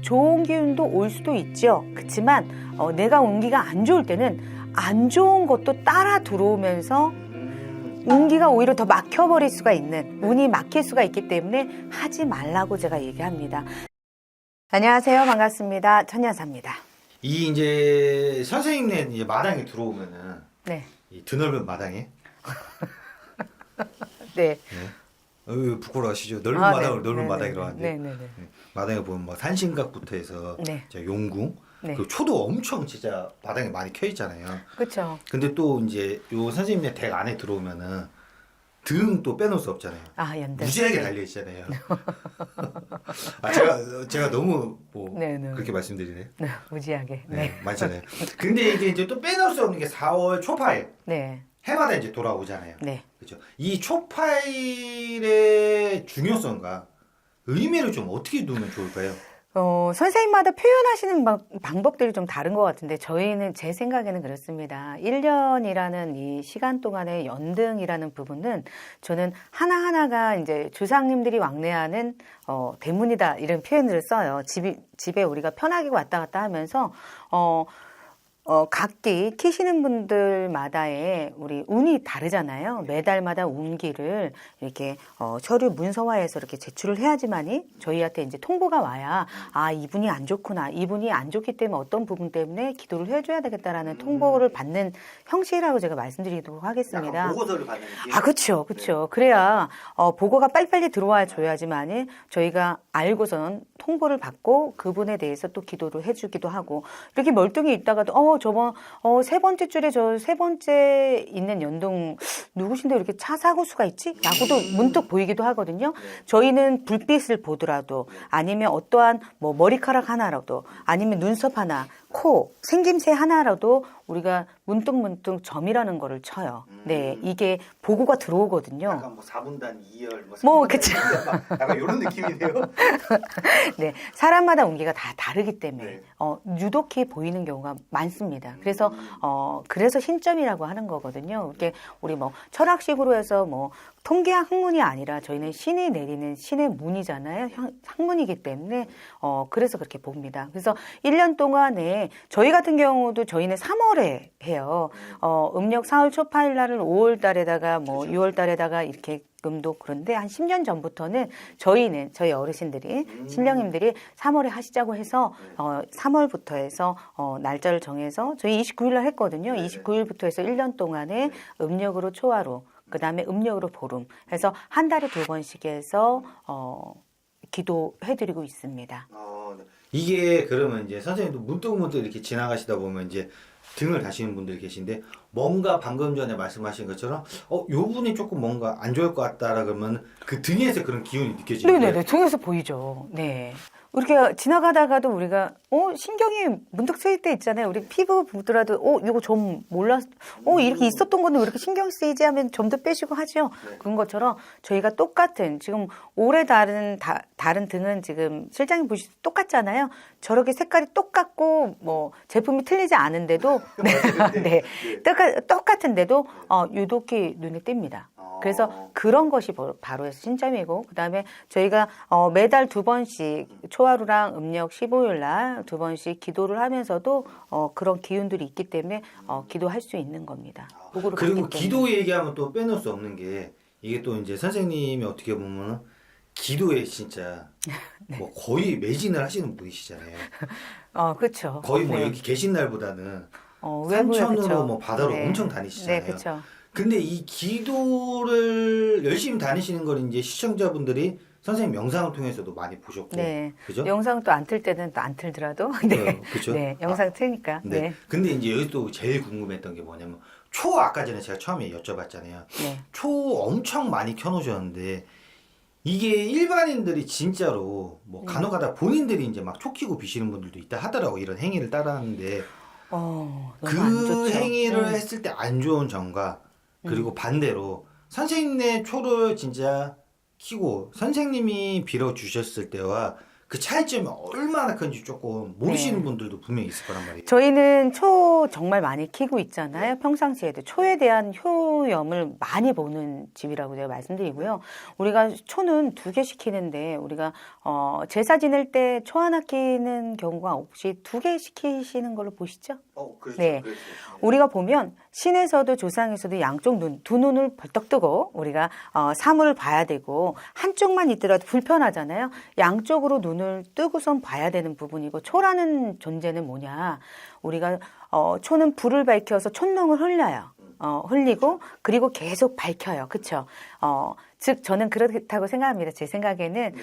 좋은 기운도 올 수도 있죠. 그렇지만 내가 운기가 안 좋을 때는 안 좋은 것도 따라 들어오면서 운기가 오히려 더 막혀버릴 수가 있는, 운이 막힐 수가 있기 때문에 하지 말라고 제가 얘기합니다. 안녕하세요. 반갑습니다. 천여사입니다. 이 이제 선생님네 이제 마당에 들어오면은 네. 이 드넓은 마당에 네. 부끄러워하시죠? 넓은 마당으로 네. 넓은 네. 마당이라고 하는데 네네네. 마당에 보면 뭐 산신각부터 해서 네. 용궁 네. 그리고 초도 엄청 진짜 마당에 많이 켜 있잖아요. 그렇죠. 근데 또 이제 요 선생님네 댁 안에 들어오면은 등 또 빼놓을 수 없잖아요. 연대. 무지하게 달려 있잖아요. 제가 너무 뭐 네네. 그렇게 말씀드리네. 네, 무지하게. 네, 많잖아요. 근데 이제 또 빼놓을 수 없는 게 4월 초파일. 네. 해마다 이제 돌아오잖아요. 네. 그렇죠. 이 초파일의 중요성과 의미를 좀 어떻게 두면 좋을까요? 선생님마다 표현하시는 방법들이 좀 다른 것 같은데, 저희는 제 생각에는 그렇습니다. 1년이라는 이 시간 동안의 연등이라는 부분은 저는 하나하나가 이제 조상님들이 왕래하는 대문이다, 이런 표현을 써요. 집에 우리가 편하게 왔다 갔다 하면서 각기 키시는 분들마다의 우리 운이 다르잖아요. 매달마다 운기를 이렇게 서류 문서화해서 이렇게 제출을 해야지만이 저희한테 이제 통보가 와야, 이분이 안 좋구나, 이분이 안 좋기 때문에 어떤 부분 때문에 기도를 해줘야 되겠다라는 통보를 받는 형식이라고 제가 말씀드리도록 하겠습니다. 약간 보고서를 받는 느낌? 그렇죠. 네. 그래야 보고가 빨리빨리 들어와 줘야지만이 저희가 알고선 통보를 받고 그분에 대해서 또 기도를 해주기도 하고, 이렇게 멀뚱히 있다가도 저번 세 번째 줄에 저 세 번째 있는 연동 누구신데 이렇게 차 사고 수가 있지? 라고도 문득 보이기도 하거든요. 저희는 불빛을 보더라도, 아니면 어떠한 뭐 머리카락 하나라도, 아니면 눈썹 하나, 코, 생김새 하나라도 우리가 문득문득 점이라는 거를 쳐요. 네, 이게 보고가 들어오거든요. 약간 뭐 4분단 2열 그쵸. 약간 이런 느낌이네요. 네, 사람마다 운기가 다 다르기 때문에 네. 유독히 보이는 경우가 많습니다. 그래서 그래서 신점이라고 하는 거거든요. 이게 우리 뭐 철학식으로 해서 뭐 통계학 학문이 아니라 저희는 신이 내리는 신의 문이잖아요. 학문이기 때문에 그래서 그렇게 봅니다. 그래서 1년 동안에 저희 같은 경우도 저희는 3월에 해요. 음력 4월 초파일 날은 5월 달에다가 뭐 그렇죠. 6월 달에다가 이렇게 금도, 그런데 한 10년 전부터는 저희 어르신들이 신령님들이 3월에 하시자고 해서 3월부터 해서 날짜를 정해서 저희 29일 날 했거든요. 29일부터 해서 1년 동안에 음력으로 초하루, 그 다음에 음력으로 보름 해서 한 달에 2번씩 해서 기도해드리고 있습니다. 네. 이게 그러면 이제 선생님도 문득문득 이렇게 지나가시다 보면 이제 등을 다시는 분들이 계신데, 뭔가 방금 전에 말씀하신 것처럼 요 분이 조금 뭔가 안 좋을 것 같다라 그러면 그 등에서 그런 기운이 느껴지는 거예요? 네네네, 등에서 보이죠. 네. 이렇게 지나가다가도 우리가 신경이 문득 쓰일 때 있잖아요. 우리 피부 보더라도 이거 좀 이렇게 있었던 건데 왜 이렇게 신경 쓰이지 하면 점도 빼시고 하죠. 네. 그런 것처럼 저희가 똑같은, 지금 올해 다른 등은 지금 실장님 보시도 똑같잖아요. 저렇게 색깔이 똑같고 뭐 제품이 틀리지 않은데도 네, 똑같은데도 유독히 눈에 띕니다. 그래서 그런 것이 바로 신점이고, 그 다음에 저희가 매달 2번씩 초하루랑 음력 15일 날 2번씩 기도를 하면서도 그런 기운들이 있기 때문에 기도할 수 있는 겁니다. 그리고 기도 얘기하면 또 빼놓을 수 없는 게, 이게 또 이제 선생님이 어떻게 보면은 기도에 진짜 네. 뭐 거의 매진을 하시는 분이시잖아요. 그렇죠. 거의 뭐 네. 여기 계신 날보다는 외부에, 산천으로 그쵸. 뭐 바다로 네. 엄청 다니시잖아요. 네, 그렇죠. 근데 이 기도를 열심히 다니시는 걸 이제 시청자분들이 선생님 영상을 통해서도 많이 보셨고, 네. 그죠? 영상 또 안 틀 때는 또 안 틀더라도 네. 그죠? 네, 영상 트니까. 네. 네. 근데 이제 여기 또 제일 궁금했던 게 뭐냐면, 초 아까 전에 제가 처음에 여쭤봤잖아요. 네. 초 엄청 많이 켜놓으셨는데, 이게 일반인들이 진짜로 뭐 간혹가다 본인들이 이제 막 초 켜고 비시는 분들도 있다 하더라고, 이런 행위를 따라하는데, 너무 안 그 좋죠. 행위를 했을 때 안 좋은 점과, 그리고 반대로 선생님네 초를 진짜 키고 선생님이 빌어 주셨을 때와 그 차이점이 얼마나 큰지 조금 모르시는 네. 분들도 분명히 있을 거란 말이에요. 저희는 초 정말 많이 키고 있잖아요. 평상시에도 초에 대한 효염을 많이 보는 집이라고 제가 말씀드리고요. 우리가 초는 2개씩 키는데 우리가 제사 지낼 때 초 하나 키는 경우가 혹시 2개씩 키시는 걸로 보시죠? 그렇죠. 네. 그렇죠. 우리가 보면 신에서도 조상에서도 양쪽 눈, 두 눈을 벌떡 뜨고 우리가 사물을 봐야 되고 한쪽만 있더라도 불편하잖아요. 양쪽으로 눈을 뜨고선 봐야 되는 부분이고 초라는 존재는 뭐냐? 우리가 초는 불을 밝혀서 촛농을 흘려요. 흘리고 그리고 계속 밝혀요. 그렇죠? 즉 저는 그렇다고 생각합니다. 제 생각에는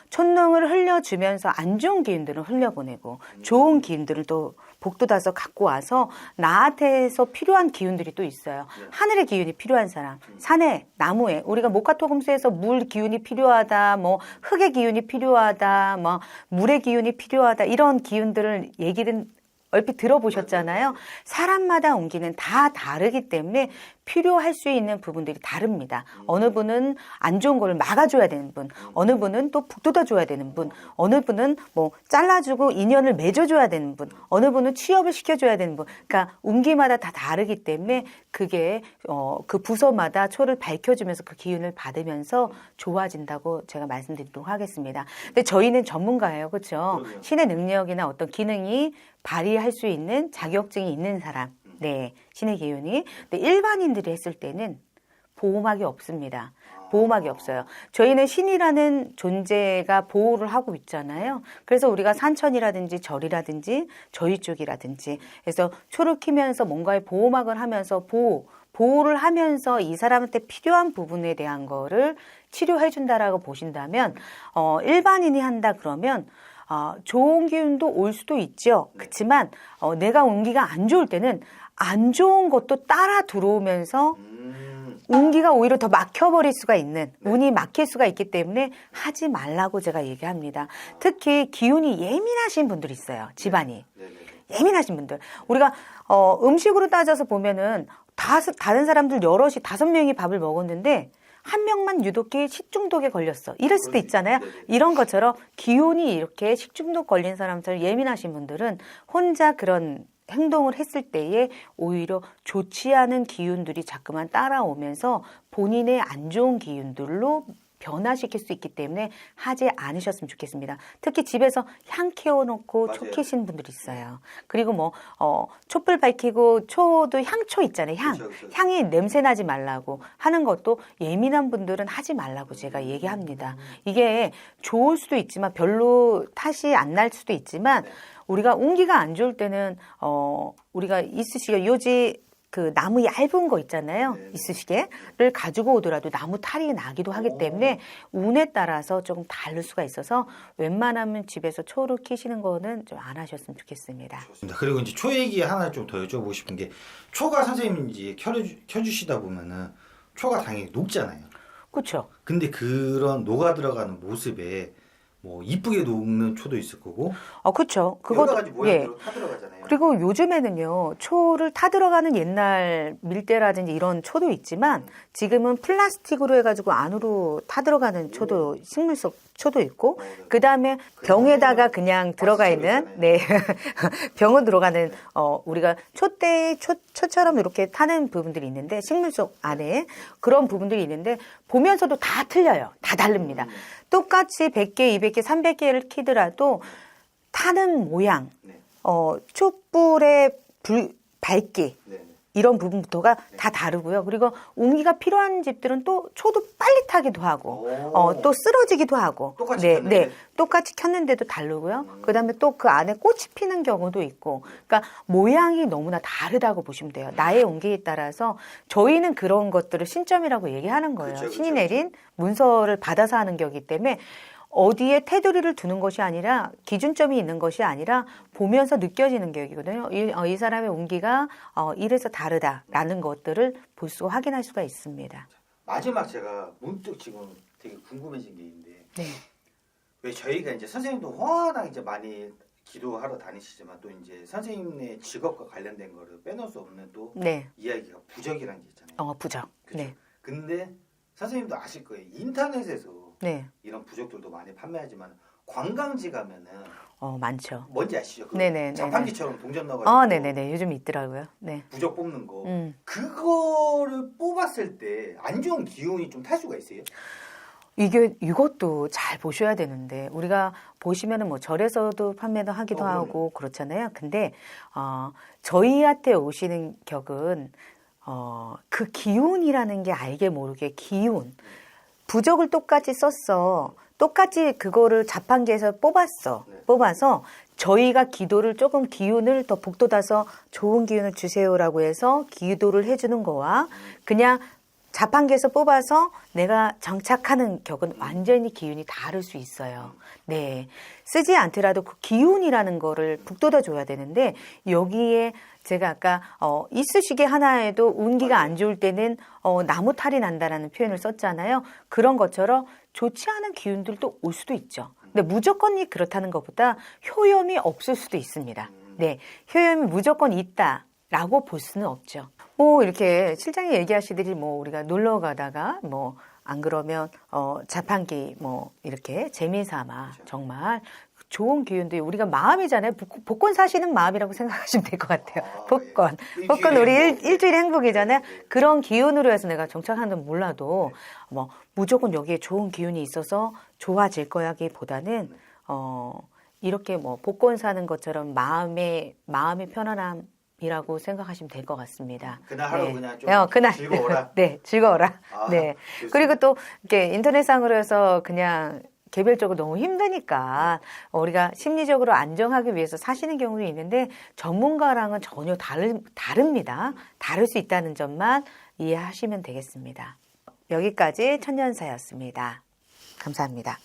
촛농을 흘려주면서 안 좋은 기운들을 흘려보내고 좋은 기운들을 또 복돋아서 갖고 와서 나한테서 필요한 기운들이 또 있어요. 하늘의 기운이 필요한 사람, 산에, 나무에 우리가 목화토금수에서 물 기운이 필요하다, 뭐 흙의 기운이 필요하다, 뭐 물의 기운이 필요하다 이런 기운들을 얘기는 얼핏 들어보셨잖아요. 사람마다 옮기는 다 다르기 때문에 필요할 수 있는 부분들이 다릅니다. 어느 분은 안 좋은 거를 막아줘야 되는 분, 어느 분은 또 북돋아줘야 되는 분, 어느 분은 뭐 잘라주고 인연을 맺어줘야 되는 분, 어느 분은 취업을 시켜줘야 되는 분. 그러니까 운기마다 다 다르기 때문에 그게 그 부서마다 초를 밝혀주면서 그 기운을 받으면서 좋아진다고 제가 말씀드리도록 하겠습니다. 근데 저희는 전문가예요, 그렇죠? 신의 능력이나 어떤 기능이 발휘할 수 있는 자격증이 있는 사람. 네, 신의 기운이. 근데 일반인들이 했을 때는 보호막이 없습니다. 보호막이 없어요. 저희는 신이라는 존재가 보호를 하고 있잖아요. 그래서 우리가 산천이라든지 절이라든지 저희 쪽이라든지 해서 초를 키면서 뭔가의 보호막을 하면서 보호를 하면서 이 사람한테 필요한 부분에 대한 거를 치료해 준다라고 보신다면 일반인이 한다 그러면 좋은 기운도 올 수도 있죠. 그렇지만 내가 운기가 안 좋을 때는 안 좋은 것도 따라 들어오면서 운기가 오히려 더 막혀버릴 수가 있는, 운이 막힐 수가 있기 때문에 하지 말라고 제가 얘기합니다. 특히 기운이 예민하신 분들이 있어요. 집안이. 예민하신 분들. 우리가 음식으로 따져서 보면은 다른 사람들 여럿이 5명이 밥을 먹었는데 한 명만 유독히 식중독에 걸렸어. 이럴 수도 있잖아요. 이런 것처럼 기운이 이렇게 식중독 걸린 사람처럼 예민하신 분들은 혼자 그런 행동을 했을 때에 오히려 좋지 않은 기운들이 자꾸만 따라오면서 본인의 안 좋은 기운들로 변화시킬 수 있기 때문에 하지 않으셨으면 좋겠습니다. 특히 집에서 향 키워놓고 초 키시는 분들이 있어요. 그리고 뭐 촛불 밝히고 초도 향초 있잖아요. 향이 냄새 나지 말라고 하는 것도 예민한 분들은 하지 말라고 제가 얘기합니다. 이게 좋을 수도 있지만 별로 탓이 안 날 수도 있지만 우리가 운기가 안 좋을 때는 우리가 이쑤시개 요지 그 나무 얇은 거 있잖아요. 이쑤시개를 가지고 오더라도 나무 탈이 나기도 하기 때문에 운에 따라서 조금 다를 수가 있어서 웬만하면 집에서 초를 키시는 거는 좀 안 하셨으면 좋겠습니다. 좋습니다. 그리고 이제 초 얘기 하나 좀 더 여쭤보고 싶은 게 초가 선생님이 이제 켜주시다 보면은 초가 당연히 녹잖아요. 그렇죠. 근데 그런 녹아 들어가는 모습에 뭐 이쁘게 녹는 초도 있을 거고. 그렇죠. 여러 가지 모양으로 타 들어가잖아요. 그리고 요즘에는요, 초를 타 들어가는 옛날 밀대라든지 이런 초도 있지만 지금은 플라스틱으로 해가지고 안으로 타 들어가는 초도, 식물 속 초도 있고, 그 다음에 병에다가 그냥 들어가 있는, 네, 병은 들어가는, 우리가 초처럼 이렇게 타는 부분들이 있는데, 식물 속 안에 그런 부분들이 있는데, 보면서도 다 틀려요. 다 다릅니다. 똑같이 100개, 200개, 300개를 키더라도 타는 모양, 촛불의 밝기, 이런 부분부터가 다 다르고요. 그리고 운기가 필요한 집들은 또 초도 빨리 타기도 하고, 또 쓰러지기도 하고, 똑같이 켰는데도 다르고요. 그다음에 또 그 안에 꽃이 피는 경우도 있고, 그러니까 모양이 너무나 다르다고 보시면 돼요. 나의 운기에 따라서 저희는 그런 것들을 신점이라고 얘기하는 거예요. 신이 내린 문서를 받아서 하는 거기 때문에. 어디에 테두리를 두는 것이 아니라 기준점이 있는 것이 아니라 보면서 느껴지는 격이거든요. 이 사람의 운기가 이래서 다르다라는 것들을 볼 수 확인할 수가 있습니다. 마지막 제가 문득 지금 되게 궁금해진 게 있는데 왜 저희가 이제 선생님도 워낙 이제 많이 기도하러 다니시지만 또 이제 선생님의 직업과 관련된 거를 빼놓을 수 없는 또 이야기가 부적이라는 게 있잖아요. 부적. 그쵸? 네. 근데 선생님도 아실 거예요. 인터넷에서 이런 부적들도 많이 판매하지만 관광지 가면은 많죠. 뭔지 아시죠? 그 네네네. 자판기처럼 동전 넣어가지고 네네네. 요즘 있더라고요. 네. 부적 뽑는 거. 음. 그거를 뽑았을 때 안 좋은 기운이 좀 탈 수가 있어요? 이것도 잘 보셔야 되는데, 우리가 보시면은 뭐 절에서도 판매도 하기도 하고 그렇잖아요. 근데, 저희한테 오시는 격은, 그 기운이라는 게 알게 모르게 기운. 부적을 똑같이 썼어. 똑같이 그거를 자판기에서 뽑았어. 네. 뽑아서 저희가 기도를 조금 기운을 더 북돋아서 좋은 기운을 주세요라고 해서 기도를 해주는 거와 그냥 자판기에서 뽑아서 내가 정착하는 격은 완전히 기운이 다를 수 있어요. 네. 쓰지 않더라도 그 기운이라는 거를 북돋아 줘야 되는데 여기에 제가 아까 이쑤시개 하나에도 운기가 안 좋을 때는 나무 탈이 난다라는 표현을 썼잖아요. 그런 것처럼 좋지 않은 기운들도 올 수도 있죠. 근데 무조건이 그렇다는 것보다 효염이 없을 수도 있습니다. 네. 효염이 무조건 있다라고 볼 수는 없죠. 뭐 이렇게 실장이 얘기하시듯이 뭐 우리가 놀러 가다가 뭐 안 그러면 자판기 뭐 이렇게 재미삼아 정말 좋은 기운들이 우리가 마음이잖아요. 복권 사시는 마음이라고 생각하시면 될 것 같아요. 복권. 예. 복권 우리 행복. 일주일 행복이잖아요. 네, 네. 그런 기운으로 해서 내가 정착하는 몰라도 뭐 무조건 여기에 좋은 기운이 있어서 좋아질 거야기보다는 이렇게 뭐 복권 사는 것처럼 마음의 편안함 이라고 생각하시면 될 것 같습니다. 그날 하루 네. 그냥 좀 그날 즐거워라. 네, 즐거워라. 아, 네. 좋습니다. 그리고 또 이렇게 인터넷상으로 해서 그냥 개별적으로 너무 힘드니까 우리가 심리적으로 안정하기 위해서 사시는 경우도 있는데 전문가랑은 전혀 다릅니다. 다를 수 있다는 점만 이해하시면 되겠습니다. 여기까지 천년사였습니다. 감사합니다.